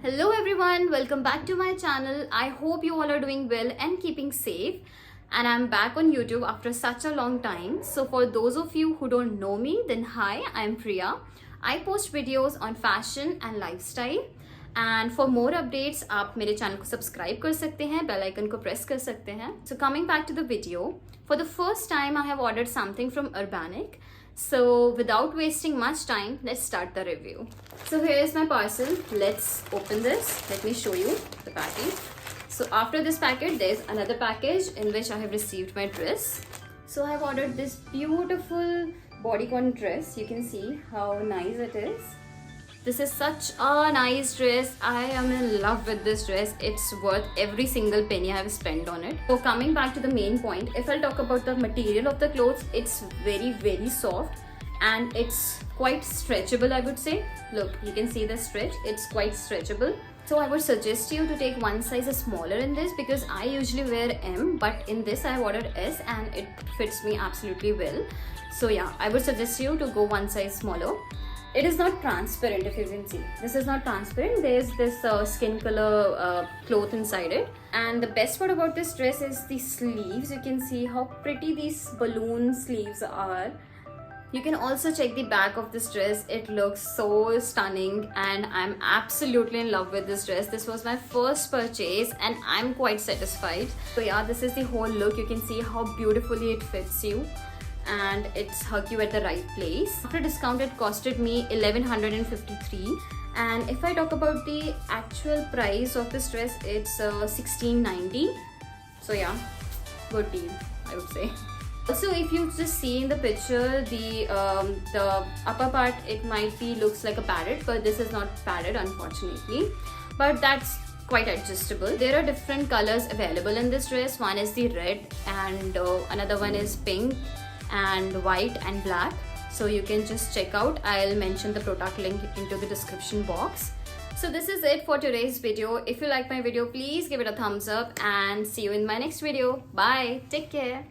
Hello everyone, welcome back to my channel. I hope you all are doing well and keeping safe. And I'm back on YouTube after such a long time. So for those of you who don't know me, then hi, I'm Priya. I post videos on fashion and lifestyle. And for more updates, आप मेरे channel को subscribe कर सकते हैं, bell icon को press कर सकते हैं. So coming back to the video, for the first time I have ordered something from Urbanic. So without wasting much time, let's start the review. So here is my parcel. Let's open this. Let me show you the package. So after this packet, there's another package in which I have received my dress. So I have ordered this beautiful bodycon dress. You can see how nice it is. This is such a nice dress. I am in love with this dress. It's worth every single penny I have spent on it. So coming back to the main point, if I'll talk about the material of the clothes, it's very soft and it's quite stretchable, I would say. Look, you can see the stretch. It's quite stretchable. So I would suggest you to take one size smaller in this because I usually wear M, but in this I ordered S and it fits me absolutely well. So yeah, I would suggest you to go one size smaller. It is not transparent, if you can see. This is not transparent. There's this skin color cloth inside it. And the best part about this dress is the sleeves. You can see how pretty these balloon sleeves are. You can also check the back of this dress. It looks so stunning and I'm absolutely in love with this dress. This was my first purchase and I'm quite satisfied. So yeah, this is the whole look. You can see how beautifully it fits you and it's hug you at the right place. After discount, it costed me 1153, and if I talk about the actual price of this dress, it's 1690. So yeah, good deal, I would say. Also, if you just see in the picture, the upper part, it might be looks like a padded, but this is not padded, unfortunately. But that's quite adjustable. There are different colors available in this dress. One is the red and another one is pink and white and black. So you can just check out. I'll mention the product link into the description box. So this is it for today's video. If you like my video, please give it a thumbs up and see you in my next video. Bye. Take care.